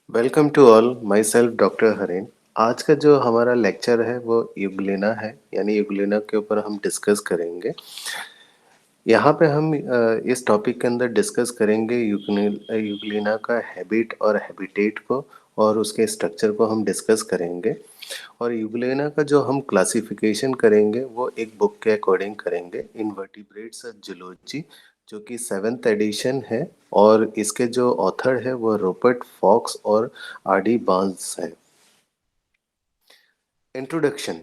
Welcome to all my self doctor Haren. आज का जो हमारा लेक्चर है वो यूग्लेना है, यानी यूग्लेना के ऊपर हम डिस्कस करेंगे। यहाँ पे हम इस टॉपिक के अंदर डिस्कस करेंगे यूग्लेना का हैबिट और हैबिटेट को, और उसके स्ट्रक्चर को हम डिस्कस करेंगे। और यूग्लेना का जो हम क्लासिफिकेशन करेंगे वो एक बुक के अकॉर्डिंग करेंगे, इनवर्टिब्रेट्स जूलॉजी, जो कि 7th एडिशन है। और इसके जो ऑथर है वो रॉबर्ट फॉक्स और आर डी बार्न्स है। इंट्रोडक्शन।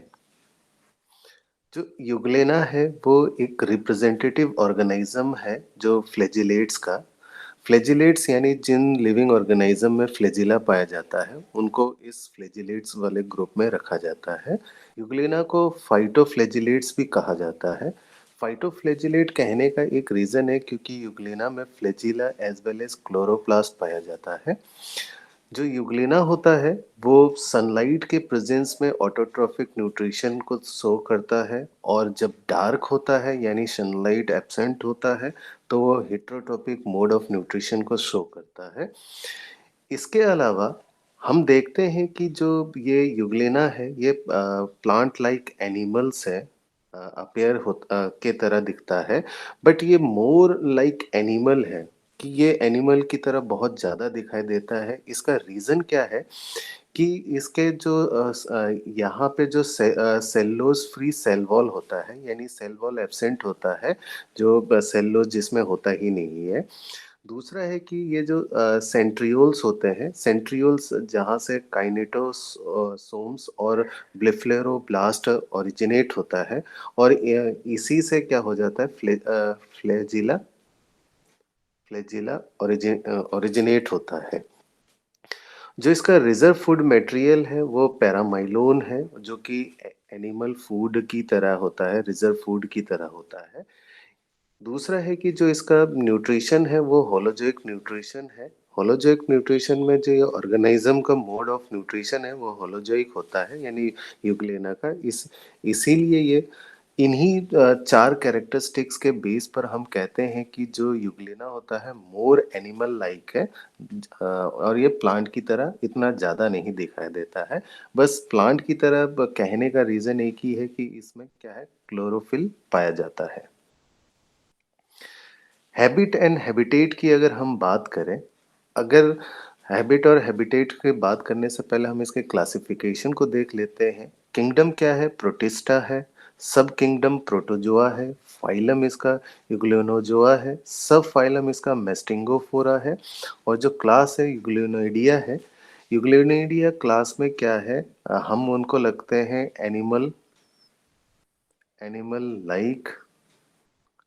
जो यूग्लेना है वो एक रिप्रेजेंटेटिव ऑर्गेनिज्म है जो फ्लैजिलेट्स का। फ्लैजिलेट्स यानी जिन लिविंग ऑर्गेनिज्म में फ्लैजिला पाया जाता है उनको इस फ्लैजिलेट्स वाले ग्रुप में रखा जाता है। यूग्लेना को फाइटोफ्लैजिलेट्स भी कहा जाता है। फाइटोफ्लैजिलेट कहने का एक रीजन है क्योंकि यूग्लेना में flagella as well as chloroplast पाया जाता है। जो यूग्लिना होता है वो सनलाइट के प्रेजेंस में ऑटोट्रॉफिक न्यूट्रिशन को शो करता है, और जब डार्क होता है यानी सनलाइट एब्सेंट होता है तो वो हेट्रोट्रॉपिक मोड ऑफ न्यूट्रिशन को शो करता है। इसके अलावा हम देखते हैं कि जो ये यूग्लिना है ये प्लांट लाइक एनिमल्स है, अपेयर के तरह दिखता है। बट ये मोर लाइक एनिमल है कि ये एनिमल की तरह बहुत ज़्यादा दिखाई देता है। इसका रीज़न क्या है कि इसके जो यहाँ पे जो सेल्लोज फ्री सेल वॉल होता है, यानी सेल वॉल एब्सेंट होता है, जो सेल्लोज जिसमें होता ही नहीं है। दूसरा है कि ये जो सेंट्रियोल्स होते हैं, सेंट्रियोल्स जहाँ से काइनेटोसोम्स और ब्लेफलेरोब्लास्ट ओरिजिनेट होता है, और इसी से क्या हो जाता है, फ्लैजिला फ्लैजिला ओरिजिनेट होता है। जो इसका रिजर्व फूड मटेरियल है वो पैरामाइलोन है, जो कि एनिमल फूड की तरह होता है, रिजर्व फूड की तरह होता है। दूसरा है कि जो इसका न्यूट्रिशन है वो होलोजोइक न्यूट्रिशन है। होलोजोइक न्यूट्रिशन में जो ये ऑर्गेनिज्म का मोड ऑफ न्यूट्रिशन है वो होलोजोइक होता है, यानी यूग्लेना का। इसीलिए ये इन्हीं चार कैरेक्टरिस्टिक्स के बेस पर हम कहते हैं कि जो यूग्लेना होता है मोर एनिमल लाइक है। और ये प्लांट की तरह इतना ज़्यादा नहीं दिखाई देता है। बस प्लांट की तरह कहने का रीज़न एक ही है कि इसमें क्या है, क्लोरोफिल पाया जाता है। हैबिट एंड हैबिटेट की अगर हम बात करें, अगर हैबिट और हैबिटेट की बात करने से पहले हम इसके क्लासिफिकेशन को देख लेते हैं। किंगडम क्या है, प्रोटिस्टा है। सब किंगडम प्रोटोजोआ है। फाइलम इसका यूग्लियोनोजोआ है। सब फाइलम इसका मेस्टिंगोफोरा है। और जो क्लास है यूग्लियोनोइडिया है। यूग्लियोनोइडिया क्लास में क्या है, हम उनको लगते हैं animal animal like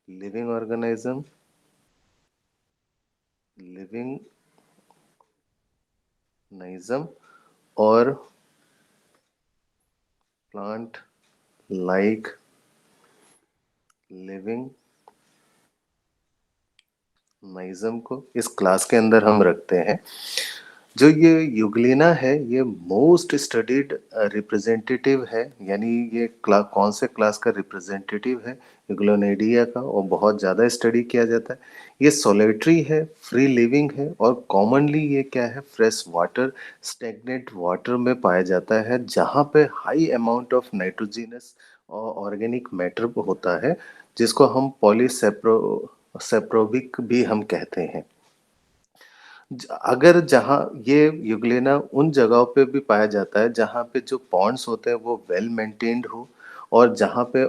living organism, living नाइज्म, और प्लांट लाइक लिविंग नाइज्म को इस क्लास के अंदर हम रखते हैं। जो ये यूग्लिना है ये मोस्ट स्टडीड रिप्रेजेंटेटिव है, यानी ये कौन से क्लास का रिप्रेजेंटेटिव है, यूग्लोनेडिया का, और बहुत ज़्यादा स्टडी किया जाता है। ये सोलेटरी है, फ्री लिविंग है, और कॉमनली ये क्या है, फ्रेश वाटर, स्टेगनेट वाटर में पाया जाता है, जहाँ पे हाई अमाउंट ऑफ नाइट्रोजिनस और ऑर्गेनिक मैटर होता है, जिसको हम सेप्रोबिक भी हम कहते हैं। अगर जहाँ ये यूग्लेना उन जगहों पे भी पाया जाता है जहाँ पे जो पॉन्ड्स होते हैं वो वेल मेंटेन्ड हो, और जहाँ पे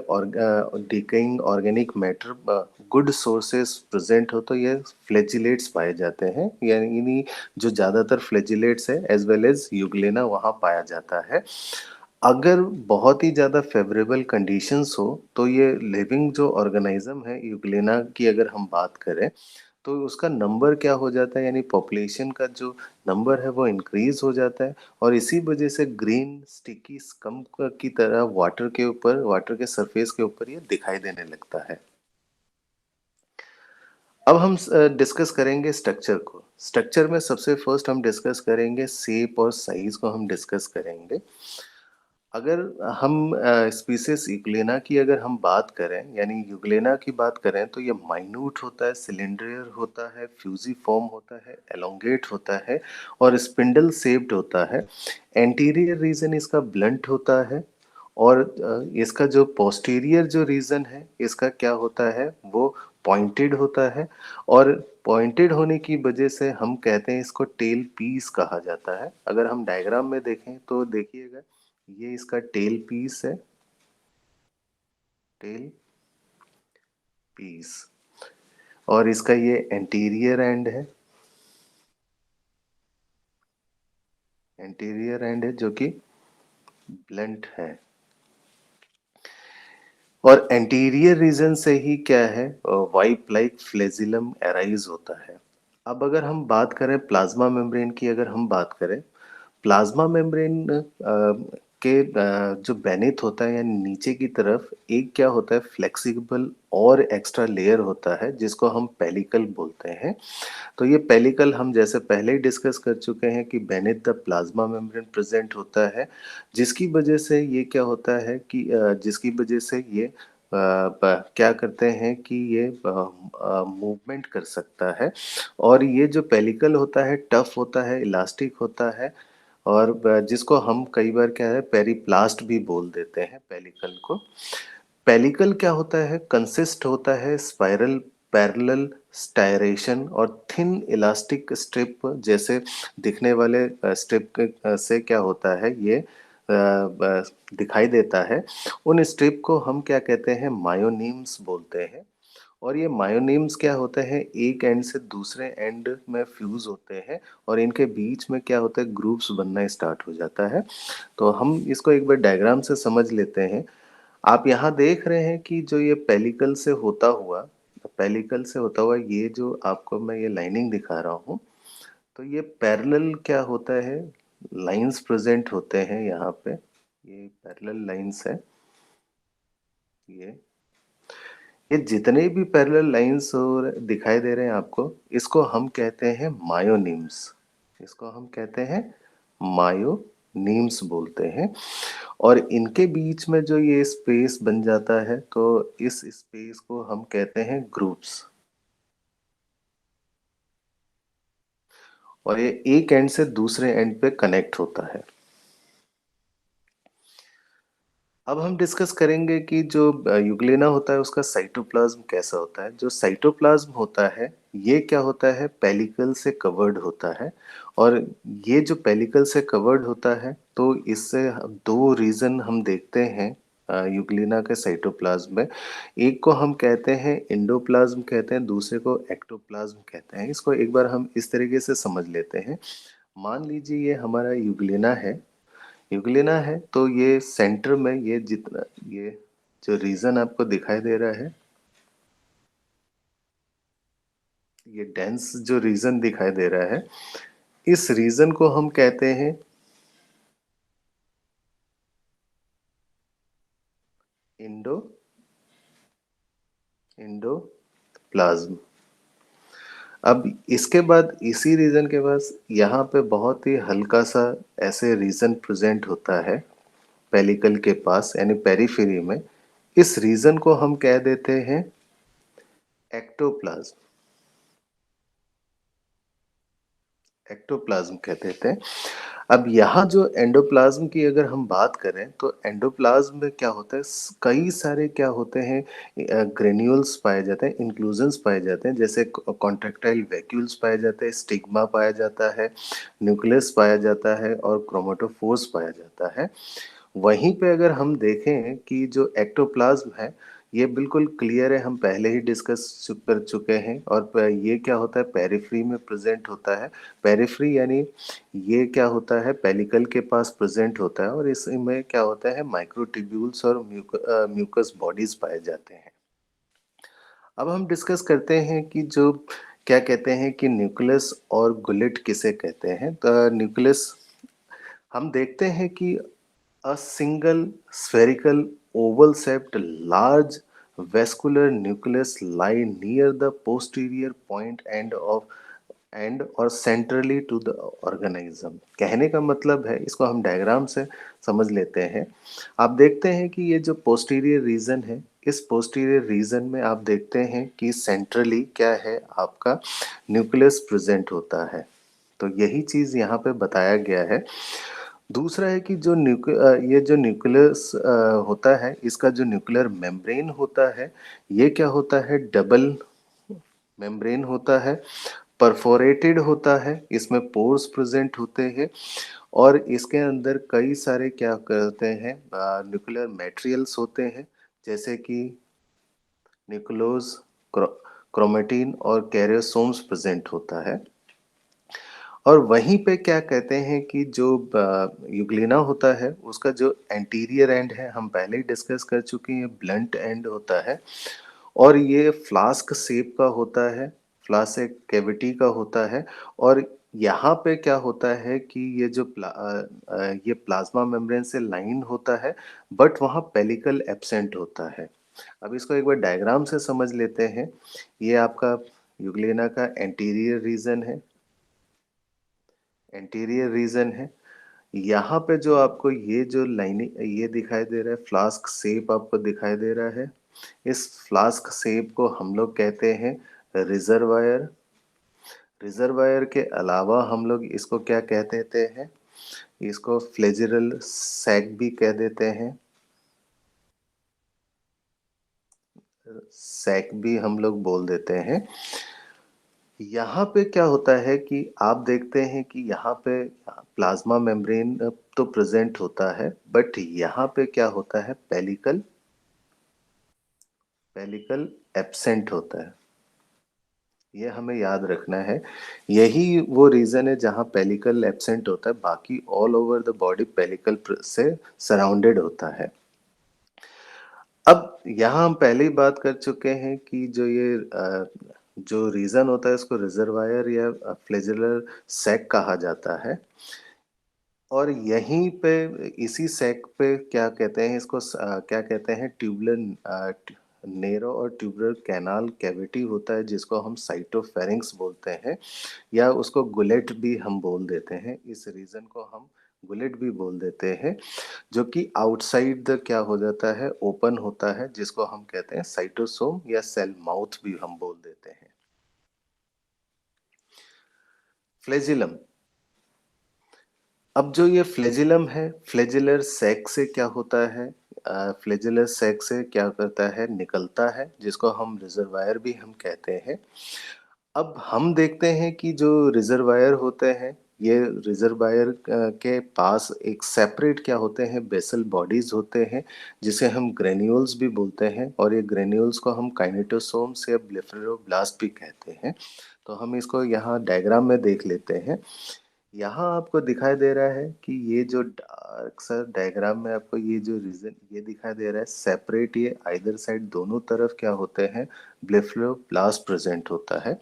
decaying organic matter good sources present हो, तो ये फ्लैजिलेट्स पाए जाते हैं। यानी जो ज़्यादातर फ्लैजिलेट्स है एज वेल एज यूग्लेना वहाँ पाया जाता है। अगर बहुत ही ज़्यादा फेवरेबल कंडीशंस हो तो ये लिविंग जो ऑर्गेनिज्म है यूग्लेना की अगर हम बात करें, तो उसका नंबर क्या हो जाता है, यानी पॉपुलेशन का जो नंबर है वो इंक्रीज हो जाता है, और इसी वजह से ग्रीन स्टिकी स्कम्प की तरह वाटर के ऊपर, वाटर के सरफेस के ऊपर ये दिखाई देने लगता है। अब हम डिस्कस करेंगे स्ट्रक्चर को। स्ट्रक्चर में सबसे फर्स्ट हम डिस्कस करेंगे शेप और साइज को हम डिस्कस करेंगे। अगर हम स्पीशीज़ यूग्लेना की अगर हम बात करें, यानी यूग्लेना की बात करें, तो ये माइन्यूट होता है, सिलिंड्रियल होता है, फ्यूजिफॉर्म होता है, एलोंगेट होता है और स्पिंडल शेप्ड होता है। एंटीरियर रीजन इसका ब्लंट होता है और इसका जो पोस्टीरियर जो रीजन है, इसका क्या होता है, वो पॉइंटेड होता है और पॉइंटेड होने की वजह से हम कहते हैं इसको टेल पीस कहा जाता है। अगर हम डायग्राम में देखें तो देखिएगा, ये इसका टेल पीस है, टेल पीस, और इसका ये एंटीरियर एंड है, एंटीरियर एंड है जो कि ब्लंट है। और एंटीरियर रीजन से ही क्या है, वाइप लाइक फ्लैजिलम अराइज होता है। अब अगर हम बात करें प्लाज्मा मेम्ब्रेन की, अगर हम बात करें प्लाज्मा मेम्ब्रेन के जो बेनिथ होता है यानी नीचे की तरफ एक क्या होता है, फ्लेक्सिबल और एक्स्ट्रा लेयर होता है जिसको हम पेलिकल बोलते हैं। तो ये पेलिकल हम जैसे पहले ही डिस्कस कर चुके हैं कि beneath the plasma membrane present होता है, जिसकी वजह से ये क्या होता है कि जिसकी वजह से ये क्या करते हैं कि ये मूवमेंट कर सकता है। और ये जो पेलिकल होता है टफ होता है, इलास्टिक होता है और जिसको हम कई बार क्या है पेरिप्लास्ट भी बोल देते हैं पेलिकल को। पेलिकल क्या होता है, कंसिस्ट होता है स्पाइरल पैरेलल स्टायरेशन और थिन इलास्टिक स्ट्रिप जैसे दिखने वाले स्ट्रिप से क्या होता है, ये दिखाई देता है। उन स्ट्रिप को हम क्या कहते हैं, मायोनीम्स बोलते हैं। और ये मायोनीम्स क्या होते हैं, एक एंड से दूसरे एंड में फ्यूज होते हैं और इनके बीच में क्या होता है, ग्रुप्स बनना स्टार्ट हो जाता है। तो हम इसको एक बार डायग्राम से समझ लेते हैं। आप यहाँ देख रहे हैं कि जो ये पेलिकल से होता हुआ ये जो आपको मैं ये लाइनिंग दिखा रहा हूँ, तो ये पैरेलल क्या होता है, लाइंस प्रेजेंट होते हैं यहाँ पे, ये पैरेलल लाइंस है। ये ये जितने भी पैरेलल लाइंस और दिखाई दे रहे हैं आपको, इसको हम कहते हैं मायोनीम्स, इसको हम कहते हैं मायोनीम्स बोलते हैं। और इनके बीच में जो ये स्पेस बन जाता है, तो इस स्पेस को हम कहते हैं ग्रुप्स। और ये एक एंड से दूसरे एंड पे कनेक्ट होता है। अब हम डिस्कस करेंगे कि जो यूग्लेना होता है उसका साइटोप्लाज्म कैसा होता है। जो साइटोप्लाज्म होता है, ये क्या होता है, पेलिकल से कवर्ड होता है। और ये जो पेलिकल से कवर्ड होता है, तो इससे दो रीजन हम देखते हैं यूग्लेना के साइटोप्लाज्म में। एक को हम कहते हैं एंडोप्लाज्म कहते हैं, दूसरे को एक्टोप्लाज्म कहते हैं। इसको एक बार हम इस तरीके से समझ लेते हैं। मान लीजिए ये हमारा यूग्लेना है, यूग्लिना है, तो ये सेंटर में ये जितना ये जो रीजन आपको दिखाई दे रहा है, ये डेंस जो रीजन दिखाई दे रहा है, इस रीजन को हम कहते हैं इंडो इंडोप्लाज्म। अब इसके बाद इसी रीजन के पास यहाँ पे बहुत ही हल्का सा ऐसे रीजन प्रेजेंट होता है पेलिकल के पास यानी पेरिफेरी में। इस रीजन को हम कह देते हैं एक्टोप्लाज्म, एक्टोप्लाज्म कह देते हैं। अब यहाँ जो एंडोप्लाज्म की अगर हम बात करें, तो एंडोप्लाज्म में क्या होता है, कई सारे क्या होते हैं, ग्रेन्यूल्स पाए जाते हैं, इंक्लूजन्स पाए जाते हैं, जैसे कॉन्ट्रेक्टाइल वैक्यूल्स पाए जाते हैं, स्टिग्मा पाया जाता है, न्यूक्लियस पाया जाता है और क्रोमेटोफोर्स पाया जाता है। वहीं पे अगर हम देखें कि जो एक्टोप्लाज्म है, ये बिल्कुल क्लियर है, हम पहले ही डिस्कस कर चुके हैं। और ये क्या होता है, पेरिफ्री में प्रेजेंट होता है। पेरिफ्री यानी ये क्या होता है, पेलिकल के पास प्रेजेंट होता है और इसमें क्या होता है, माइक्रोट्यूब्यूल्स और म्यूकस बॉडीज पाए जाते हैं। अब हम डिस्कस करते हैं कि जो क्या कहते हैं कि न्यूक्लियस और गुलेट किसे कहते हैं। तो न्यूक्लियस हम देखते हैं कि a single spherical oval shaped large vascular nucleus lie near the posterior point end of and और सेंट्रली टू द ऑर्गेनिज्म। कहने का मतलब है, इसको हम डायग्राम से समझ लेते हैं। आप देखते हैं कि ये जो पोस्टीरियर रीजन है, इस पोस्टीरियर रीजन में आप देखते हैं कि सेंट्रली क्या है, आपका न्यूक्लियस प्रेजेंट होता है। तो यही चीज यहाँ पे बताया गया है। दूसरा है कि जो ये जो न्यूक्लियस होता है, इसका जो न्यूक्लियर मेम्ब्रेन होता है, ये क्या होता है, डबल मेम्ब्रेन होता है, परफोरेटेड होता है, इसमें पोर्स प्रेजेंट होते हैं और इसके अंदर कई सारे क्या करते हैं, न्यूक्लियर मटेरियल्स होते हैं, जैसे कि न्यूक्लियोज, क्रोमेटिन और कैरियोसोम्स प्रेजेंट होता है। और वहीं पे क्या कहते हैं कि जो यूग्लिना होता है, उसका जो एंटीरियर एंड है, हम पहले ही डिस्कस कर चुके हैं, ब्लंट एंड होता है और ये फ्लास्क शेप का होता है, फ्लास्क कैविटी का होता है। और यहाँ पे क्या होता है कि ये जो ये प्लाज्मा मेम्ब्रेन से लाइन होता है, बट वहाँ पेलिकल एब्सेंट होता है। अब इसको एक बार डायग्राम से समझ लेते हैं। ये आपका यूग्लिना का एंटीरियर रीजन है, एंटीरियर रीजन है। यहाँ पे जो आपको ये जो लाइनिंग ये दिखाई दे रहा है, फ्लास्क शेप आपको दिखाई दे रहा है, इस फ्लास्क शेप को हम लोग कहते हैं रिजर्वायर। रिजर्वायर के अलावा हम लोग इसको क्या कह देते हैं, इसको फ्लेजिरल सैक भी कह देते हैं, सैक भी हम लोग बोल देते हैं। यहाँ पे क्या होता है कि आप देखते हैं कि यहाँ पे प्लाज्मा मेम्ब्रेन तो प्रेजेंट होता है, बट यहाँ पे क्या होता है, पेलिकल, पेलिकल एब्सेंट होता है। ये हमें याद रखना है। यही वो रीजन है जहाँ पेलिकल एब्सेंट होता है, बाकी all over the body pellicle से सराउंडेड होता है। अब यहाँ हम पहले ही बात कर चुके हैं कि जो ये जो रीजन होता है, इसको रिजर्वायर या फ्लेजुलर सैक कहा जाता है। और यहीं पे इसी सैक पे क्या कहते हैं, इसको क्या कहते हैं, ट्यूबुलर नेरो और ट्यूबुलर कैनाल कैविटी होता है, जिसको हम साइटोफेरिंक्स बोलते हैं, या उसको गुलेट भी हम बोल देते हैं। इस रीजन को हम गुलेट भी बोल देते हैं, जो कि आउटसाइड द क्या हो जाता है, ओपन होता है, जिसको हम कहते हैं साइटोसोम या सेल माउथ भी हम बोल देते हैं। फ्लेजिलम। अब जो ये फ्लेजिलम है, फ्लेजिलर सैक से क्या होता है, फ्लेजिलर सैक से क्या करता है, निकलता है, जिसको हम रिजर्वायर भी हम कहते हैं। अब हम देखते हैं कि जो रिजर्वायर होते हैं, ये रिजर्वायर के पास एक सेपरेट क्या होते हैं, बेसल बॉडीज होते हैं, जिसे हम ग्रेन्यूल्स भी बोलते हैं, और ये ग्रेन्यूल्स को हम काइनेटोसोम्स या ब्लेफरोब्लास्ट भी कहते हैं। तो हम इसको यहाँ डायग्राम में देख लेते हैं। यहाँ आपको दिखाई दे रहा है कि ये जो डार्क सा डायग्राम में आपको ये जो रीजन ये दिखाई दे रहा है, सेपरेट, ये आइदर साइड दोनों तरफ क्या होते हैं, ब्लेफरोब्लास्ट प्रेजेंट होता है।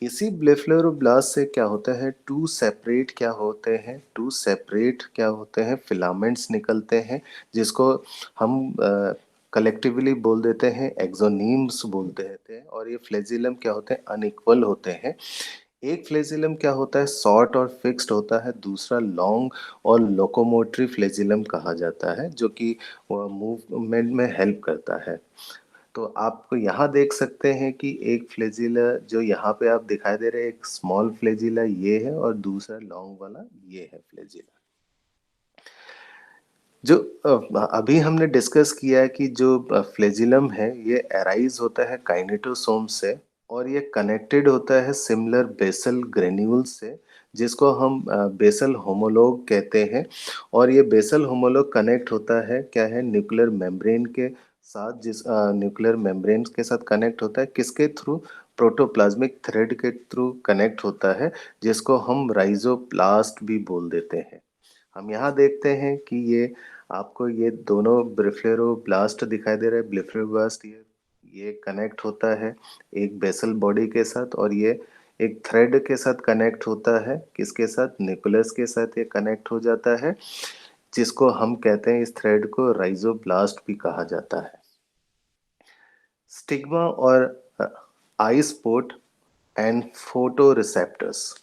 इसी ब्लेफरोब्लास्ट से क्या होता है, टू सेपरेट क्या होते हैं, टू सेपरेट क्या होते हैं, फिलामेंट्स निकलते हैं, जिसको हम कलेक्टिवली बोल देते हैं एक्सोनीम्स बोल देते हैं। और ये फ्लेजिलम क्या होते हैं, अनइक्वल होते हैं। एक फ्लेजिलम क्या होता है, शॉर्ट और फिक्स्ड होता है, दूसरा लॉन्ग और लोकोमोटरी फ्लेजिलम कहा जाता है, जो कि मूवमेंट में हेल्प करता है। तो आप यहाँ देख सकते हैं कि एक फ्लेजिला जो यहाँ पे आप दिखाई दे रहे हैं, एक स्मॉल फ्लेजिला ये है और दूसरा लॉन्ग वाला ये है फ्लेजिला। जो अभी हमने डिस्कस किया है कि जो फ्लेजिलम है, ये अराइज होता है काइनेटोसोम से, और ये कनेक्टेड होता है सिमिलर बेसल ग्रेन्यूल से, जिसको हम बेसल होमोलॉग कहते हैं। और ये बेसल होमोलॉग कनेक्ट होता है क्या है, न्यूक्लियर मेम्ब्रेन के साथ, जिस न्यूक्लियर मेम्ब्रेन के साथ कनेक्ट होता है, किसके थ्रू, प्रोटोप्लाज्मिक थ्रेड के थ्रू कनेक्ट होता है, जिसको हम राइजोप्लास्ट भी बोल देते हैं। हम यहाँ देखते हैं कि ये आपको ये दोनों ब्लेफरोब्लास्ट दिखाई दे रहा है, ब्लेफरोब्लास्ट ये कनेक्ट होता है एक बेसल बॉडी के साथ, और ये एक थ्रेड के साथ कनेक्ट होता है, किसके साथ, न्यूक्लियस के साथ ये कनेक्ट हो जाता है, जिसको हम कहते हैं, इस थ्रेड को राइजोब्लास्ट भी कहा जाता है। स्टिग्मा और आई स्पॉट एंड फोटोरिसेप्टर्स।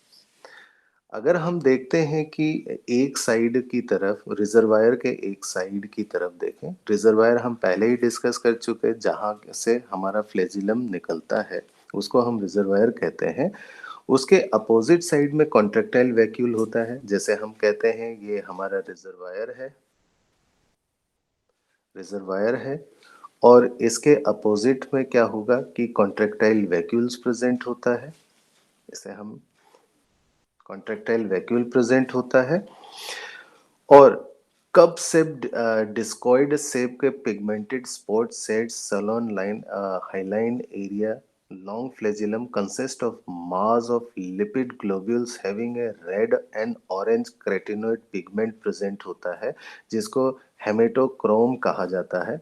अगर हम देखते हैं कि एक साइड की तरफ रिजर्वायर के एक साइड की तरफ देखें, रिजर्वायर हम पहले ही डिस्कस कर चुके हैं, जहाँ से हमारा फ्लैजिलम निकलता है उसको हम रिजर्वायर कहते हैं। उसके अपोजिट साइड में कॉन्ट्रेक्टाइल वैक्यूल होता है, जैसे हम कहते हैं ये हमारा रिजर्वायर है। और इसके अपोजिट में क्या होगा कि कॉन्ट्रेक्टाइल वैक्यूल्स प्रेजेंट होता है, इसे हम कॉन्ट्रेक्टाइल वैक्यूल प्रेजेंट होता है। और कप शेप डिस्कॉइड शेप के pigmented spot sets salon line hyaline area long flagellum consists of mass of lipid globules having a red and orange carotenoid pigment present होता है, जिसको हेमेटोक्रोम कहा जाता है।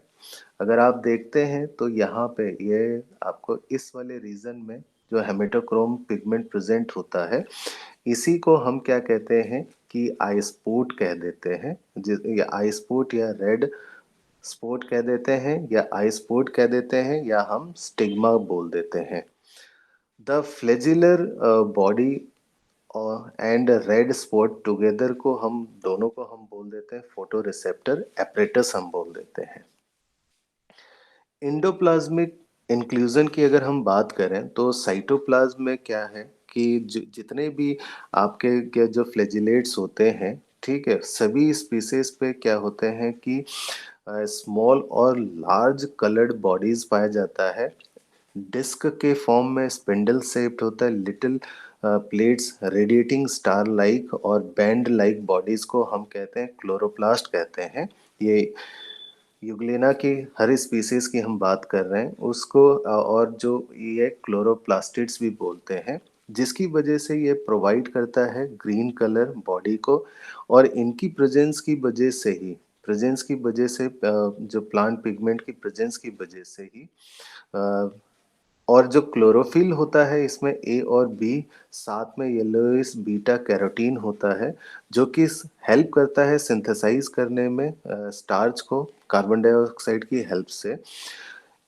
अगर आप देखते हैं तो यहाँ पे ये आपको इस वाले रीजन में जो हेमेटोक्रोम पिगमेंट प्रेजेंट होता है, इसी को हम क्या कहते हैं कि आई स्पॉट कह देते हैं। या आई स्पॉट या रेड स्पॉट कह देते हैं या आई स्पॉट कह देते हैं या हम स्टिग्मा बोल देते हैं। द फ्लैजिलर बॉडी और एंड रेड स्पॉट टुगेदर को हम दोनों को हम बोल देते हैं फोटोरिसेप्टर एपरेटस हम बोल देते हैं। एंडोप्लाज्मिक इंक्लूजन की अगर हम बात करें तो साइटोप्लाज्म में क्या है कि जितने भी आपके के जो फ्लैजिलेट्स होते हैं, ठीक है, सभी स्पीसीज पे क्या होते हैं कि स्मॉल और लार्ज कलर्ड बॉडीज पाया जाता है। डिस्क के फॉर्म में स्पिंडल शेप्ड होता है, little plates radiating star like और बैंड लाइक बॉडीज को हम कहते हैं क्लोरोप्लास्ट कहते हैं। ये यूग्लेना की हर स्पीसीज की हम बात कर रहे हैं उसको और जो ये क्लोरोप्लास्टिड्स भी बोलते हैं, जिसकी वजह से ये प्रोवाइड करता है ग्रीन कलर बॉडी को। और इनकी प्रेजेंस की वजह से जो प्लांट पिगमेंट की प्रेजेंस की वजह से ही अ, और जो क्लोरोफिल होता है इसमें ए और बी, साथ में येलोइस बीटा कैरोटीन होता है, जो कि हेल्प करता है सिंथेसाइज करने में स्टार्च को कार्बन डाइऑक्साइड की हेल्प से।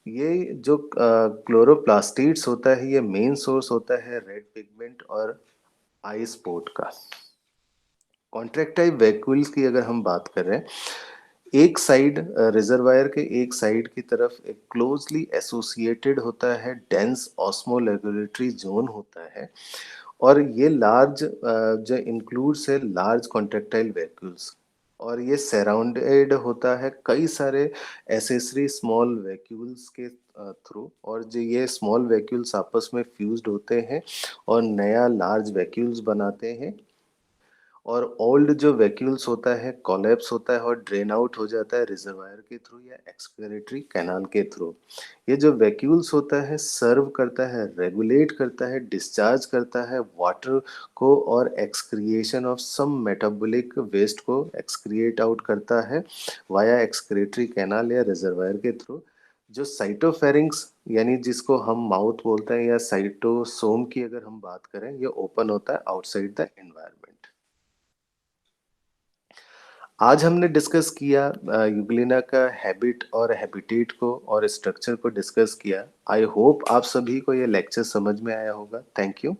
ये जो क्लोरोप्लास्टिड्स होता है ये मेन सोर्स होता है रेड पिगमेंट और आई स्पॉट का। कॉन्ट्रैक्टाइल वैक्यूल्स की अगर हम बात करें, एक साइड रिजर्वायर के एक साइड की तरफ एक क्लोजली एसोसिएटेड होता है डेंस ऑस्मोलेगुलेटरी जोन होता है। और ये लार्ज जो इंक्लूड्स है लार्ज कॉन्ट्रैक्टाइल वैक्यूल्स। और ये सराउंडेड होता है कई सारे एसेसरी स्मॉल वैक्यूल्स के थ्रू। और जो ये स्मॉल वैक्यूल्स आपस में फ्यूज्ड होते हैं और नया लार्ज वैक्यूल्स बनाते हैं। और ओल्ड जो वैक्यूल्स होता है कोलैप्स होता है और ड्रेन आउट हो जाता है रिजर्वायर के थ्रू या एक्सक्रीटरी कैनाल के थ्रू। ये जो वैक्यूल्स होता है सर्व करता है, रेगुलेट करता है, डिस्चार्ज करता है वाटर को और excretion of some metabolic waste को एक्सक्रिएट आउट करता है वाया एक्सक्रीटरी कैनाल या रिजर्वायर के थ्रू। जो साइटोफेरिंग्स यानी जिसको हम माउथ बोलते हैं या साइटोसोम की अगर हम बात करें, ये ओपन होता है आउटसाइड द एनवायरनमेंट। आज हमने डिस्कस किया यूग्लिना का हैबिट और हैबिटेट को और स्ट्रक्चर को डिस्कस किया। आई होप आप सभी को ये लेक्चर समझ में आया होगा। Thank you.